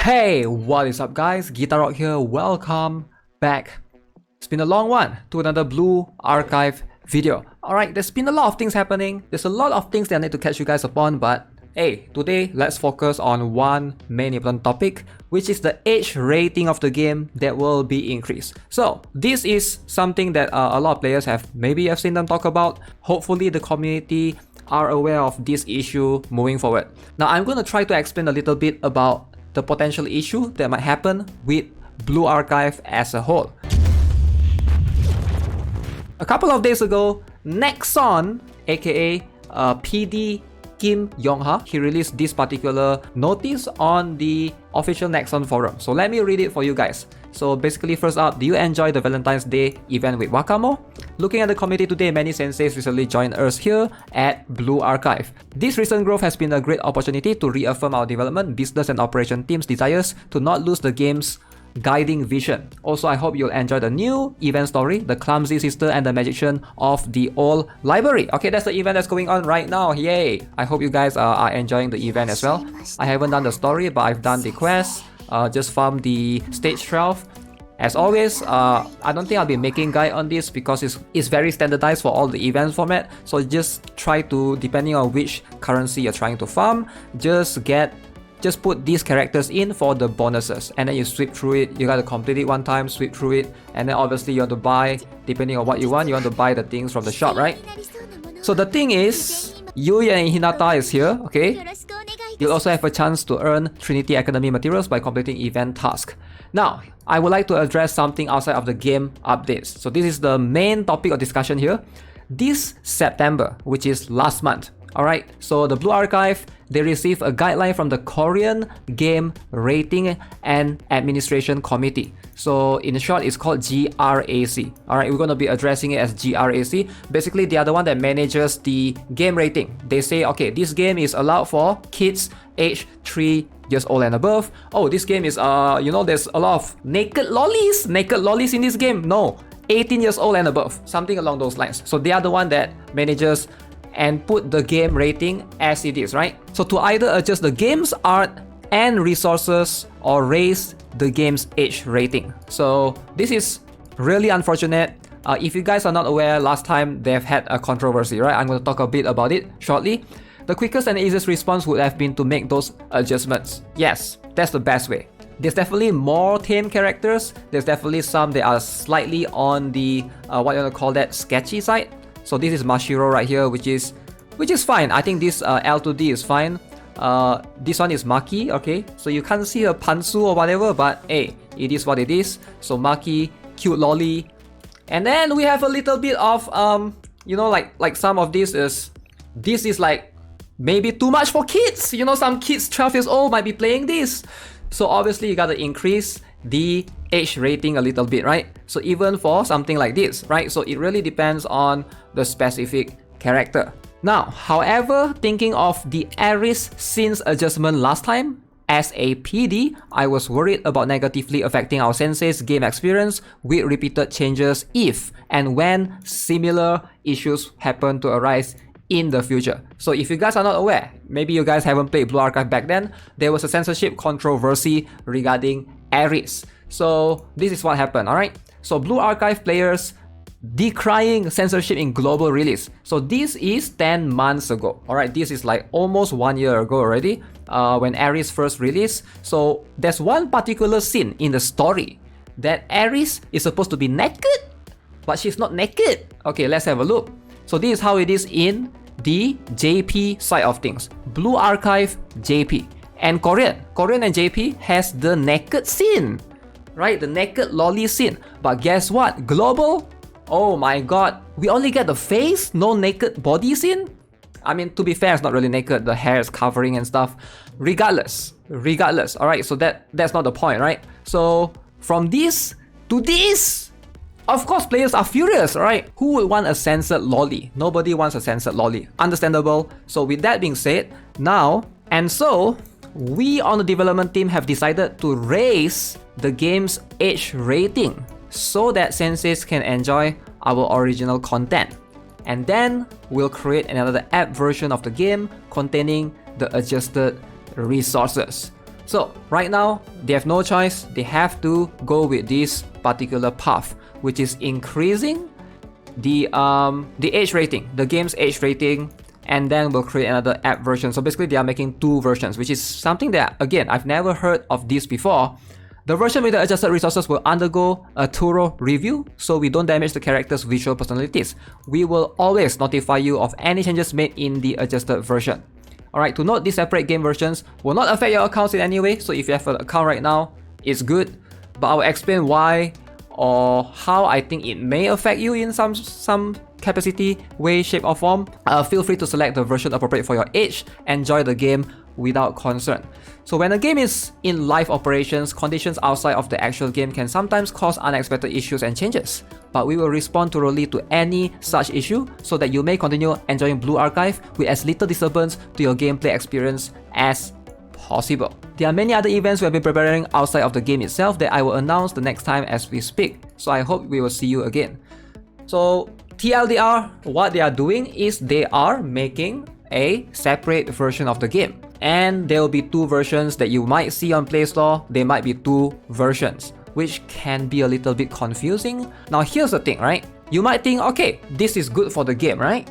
Hey, what is up guys? Guitar Rock here, welcome back. It's been a long one to another Blue Archive video. Alright, there's been a lot of things happening. There's a lot of things that I need to catch you guys upon, but hey, today let's focus on one main important topic, which is the age rating of the game that will be increased. So this is something that a lot of players maybe have seen them talk about. Hopefully the community are aware of this issue moving forward. Now I'm going to try to explain a little bit about the potential issue that might happen with Blue Archive as a whole. A couple of days ago, Nexon, aka PD Kim Yong-ha, he released this particular notice on the official Nexon forum. So let me read it for you guys. So basically, first up, do you enjoy the Valentine's Day event with Wakamo? Looking at the community today, many senseis recently joined us here at Blue Archive. This recent growth has been a great opportunity to reaffirm our development, business and operation team's desires to not lose the game's guiding vision. Also, I hope you'll enjoy the new event story, the Clumsy Sister and the Magician of the Old Library. Okay, that's the event that's going on right now. Yay! I hope you guys are enjoying the event as well. I haven't done the story, but I've done the quest. Just farm the stage 12. As always, I don't think I'll be making guide on this because it's very standardized for all the events format. So just try to, depending on which currency you're trying to farm, just put these characters in for the bonuses, and then you sweep through it. You gotta complete it one time, sweep through it, and then obviously you want to buy, depending on what you want to buy the things from the shop, right? So the thing is, Yuya and Hinata is here, okay? You'll also have a chance to earn Trinity Academy materials by completing event task. Now, I would like to address something outside of the game updates. So this is the main topic of discussion here. This September, which is last month, alright, so the Blue Archive, they received a guideline from the Korean Game Rating and Administration Committee. So in short, it's called GRAC. Alright, we're going to be addressing it as GRAC. Basically, they are the one that manages the game rating. They say, okay, this game is allowed for kids age 3 years old and above. Oh, this game is, there's a lot of naked lollies in this game. No, 18 years old and above, something along those lines. So they are the one that manages and put the game rating as it is, right? So to either adjust the game's art and resources or raise the game's age rating. So this is really unfortunate. If you guys are not aware, last time they've had a controversy, right? I'm going to talk a bit about it shortly. The quickest and easiest response would have been to make those adjustments. Yes, that's the best way. There's definitely more tame characters. There's definitely some that are slightly on the what you want to call that, sketchy side. So this is Mashiro right here, which is fine. I think this L2D is fine. This one is Maki, okay? So you can't see a Pansu or whatever, but hey, it is what it is. So Maki, cute lolly. And then we have a little bit of like some of this is like maybe too much for kids. You know, some kids 12 years old might be playing this. So obviously you gotta increase the age rating a little bit, right? So even for something like this, right? So it really depends on the specific character. Now, however, thinking of the Aris scenes adjustment last time, as a PD, I was worried about negatively affecting our sensei's game experience with repeated changes if and when similar issues happen to arise in the future. So if you guys are not aware, maybe you guys haven't played Blue Archive back then, there was a censorship controversy regarding Aris. So this is what happened, alright? So Blue Archive players decrying censorship in global release. So this is 10 months ago, alright? This is like almost 1 year ago already, when Aris first released. So there's one particular scene in the story that Aris is supposed to be naked, but she's not naked. Okay, let's have a look. So this is how it is in the JP side of things. Blue Archive JP. And Korean and JP has the naked scene, right? The naked lolly scene. But guess what? Global? Oh my god. We only get the face, no naked body scene? I mean, to be fair, it's not really naked. The hair is covering and stuff. Regardless. Alright, so that's not the point, right? So from this to this, of course, players are furious, right? Who would want a censored lolly? Nobody wants a censored lolly. Understandable. So with that being said, we on the development team have decided to raise the game's age rating so that senseis can enjoy our original content. And then we'll create another app version of the game containing the adjusted resources. So right now, they have no choice. They have to go with this particular path, which is increasing the age rating, the game's age rating, and then we'll create another app version. So basically, they are making two versions, which is something that, again, I've never heard of this before. The version with the adjusted resources will undergo a thorough review, so we don't damage the character's visual personalities. We will always notify you of any changes made in the adjusted version. Alright, to note, these separate game versions will not affect your accounts in any way, so if you have an account right now, it's good, but I will explain why or how I think it may affect you in some capacity, way, shape or form. Feel free to select the version appropriate for your age. Enjoy the game without concern. So when a game is in live operations, conditions outside of the actual game can sometimes cause unexpected issues and changes, but we will respond thoroughly to any such issue so that you may continue enjoying Blue Archive with as little disturbance to your gameplay experience as possible. There are many other events we have been preparing outside of the game itself that I will announce the next time as we speak, so I hope we will see you again. So TLDR, what they are doing is they are making a separate version of the game, and there will be two versions that you might see on Play Store. There might be two versions, which can be a little bit confusing. Now here's the thing, right? You might think, okay, this is good for the game, right?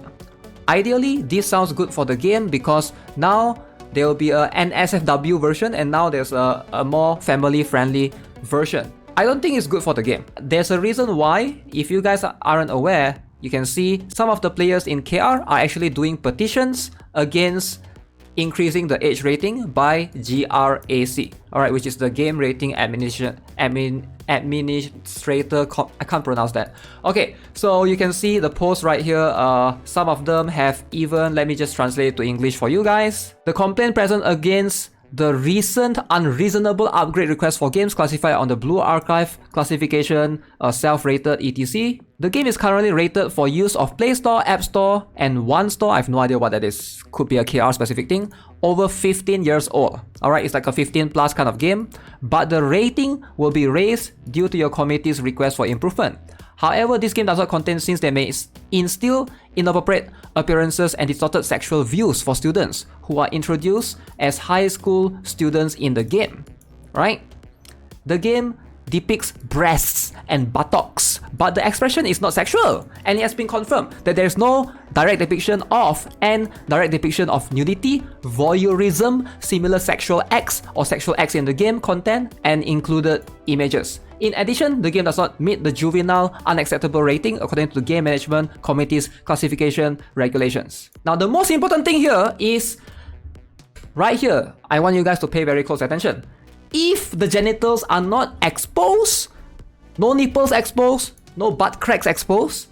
Ideally, this sounds good for the game because now there will be an SFW version and now there's a more family-friendly version. I don't think it's good for the game. There's a reason why. If you guys aren't aware, you can see some of the players in KR are actually doing petitions against increasing the age rating by GRAC, alright, which is the Game Rating Administrator. I can't pronounce that. Okay, so you can see the post right here. Some of them have even, let me just translate it to English for you guys. The complaint present against the recent unreasonable upgrade request for games classified on the Blue Archive classification, self-rated etc. The game is currently rated for use of Play Store, App Store, and One Store. I have no idea what that is. Could be a KR specific thing. Over 15 years old. Alright, it's like a 15 plus kind of game. But the rating will be raised due to your community's request for improvement. However, this game does not contain scenes that may instill inappropriate appearances and distorted sexual views for students who are introduced as high school students in the game. Right? The game depicts breasts and buttocks, but the expression is not sexual, and it has been confirmed that there is no direct depiction of nudity, voyeurism, similar sexual acts or sexual acts in the game content, and included images. In addition, the game does not meet the juvenile unacceptable rating according to the Game Management Committee's classification regulations. Now, the most important thing here is right here. I want you guys to pay very close attention. If the genitals are not exposed, no nipples exposed, no butt cracks exposed,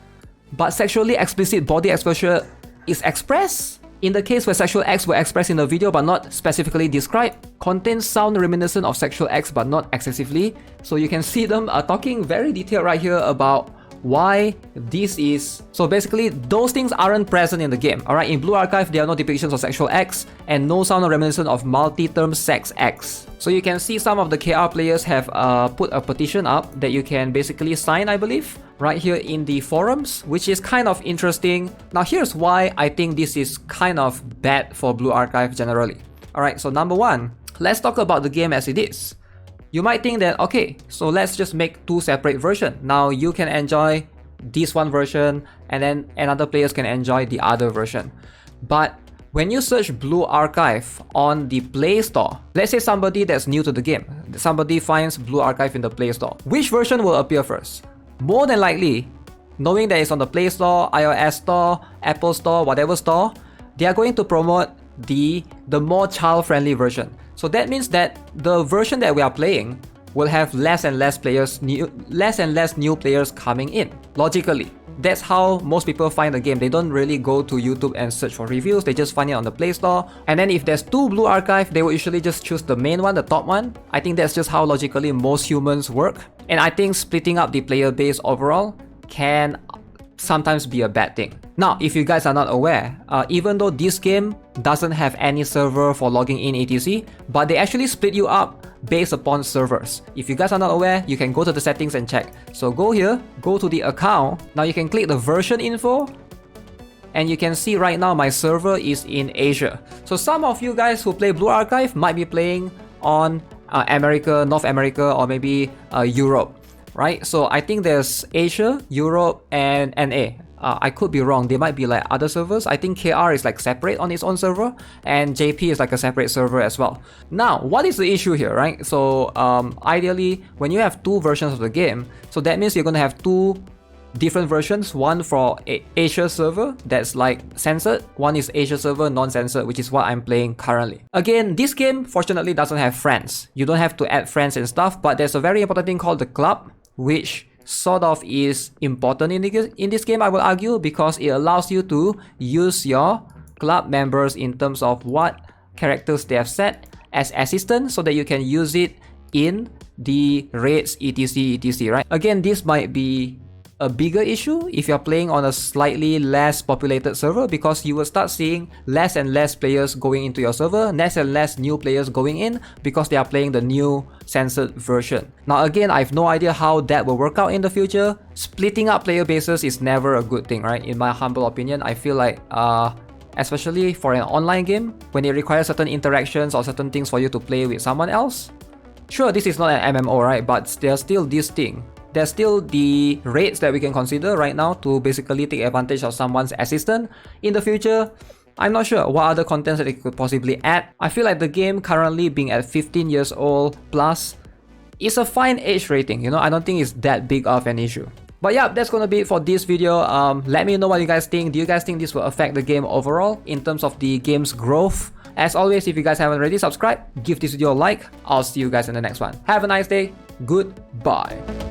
but sexually explicit body exposure is expressed, in the case where sexual acts were expressed in the video but not specifically described, contains sound reminiscent of sexual acts but not excessively. So you can see them talking very detailed right here about why this is. So basically, those things aren't present in the game. Alright, in Blue Archive, there are no depictions of sexual acts and no sound reminiscent of multi-term sex acts. So you can see some of the KR players have put a petition up that you can basically sign, I believe, right here in the forums, which is kind of interesting. Now here's why I think this is kind of bad for Blue Archive generally. Alright, so number one, let's talk about the game as it is. You might think that, okay, so let's just make two separate versions. Now you can enjoy this one version and then another players can enjoy the other version. But when you search Blue Archive on the Play Store, let's say somebody that's new to the game, somebody finds Blue Archive in the Play Store. Which version will appear first? More than likely, knowing that it's on the Play Store, iOS Store, Apple Store, whatever store, they are going to promote the more child-friendly version. So that means that the version that we are playing will have less and less new players coming in. Logically, that's how most people find the game. They don't really go to YouTube and search for reviews. They just find it on the Play Store. And then if there's two Blue Archive, they will usually just choose the main one, the top one. I think that's just how logically most humans work. And I think splitting up the player base overall can sometimes be a bad thing. Now, if you guys are not aware, even though this game doesn't have any server for logging in etc, but they actually split you up based upon servers. If you guys are not aware, you can go to the settings and check. So go here, go to the account. Now you can click the version info and you can see right now my server is in Asia. So some of you guys who play Blue Archive might be playing on America, North America, or maybe Europe, right? So I think there's Asia, Europe, and NA. I could be wrong. There might be like other servers. I think KR is like separate on its own server, and JP is like a separate server as well. Now, what is the issue here, right? So ideally, when you have two versions of the game, so that means you're gonna have two different versions. One for Asia server that's like censored. One is Asia server non-censored, which is what I'm playing currently. Again, this game fortunately doesn't have friends. You don't have to add friends and stuff, but there's a very important thing called the club, which sort of is important in this game, I will argue, because it allows you to use your club members in terms of what characters they have set as assistants so that you can use it in the raids etc, right? Again, this might be a bigger issue if you're playing on a slightly less populated server, because you will start seeing less and less players going into your server, less and less new players going in because they are playing the new censored version. Now again, I have no idea how that will work out in the future. Splitting up player bases is never a good thing, right? In my humble opinion, I feel like especially for an online game, when it requires certain interactions or certain things for you to play with someone else. Sure, this is not an MMO, right? But there's still this thing. There's still the raids that we can consider right now to basically take advantage of someone's assistant. In the future, I'm not sure what other contents that it could possibly add. I feel like the game currently being at 15 years old plus is a fine age rating, you know. I don't think it's that big of an issue. But yeah, that's gonna be it for this video. Let me know what you guys think. Do you guys think this will affect the game overall in terms of the game's growth? As always, if you guys haven't already subscribed, give this video a like. I'll see you guys in the next one. Have a nice day. Goodbye.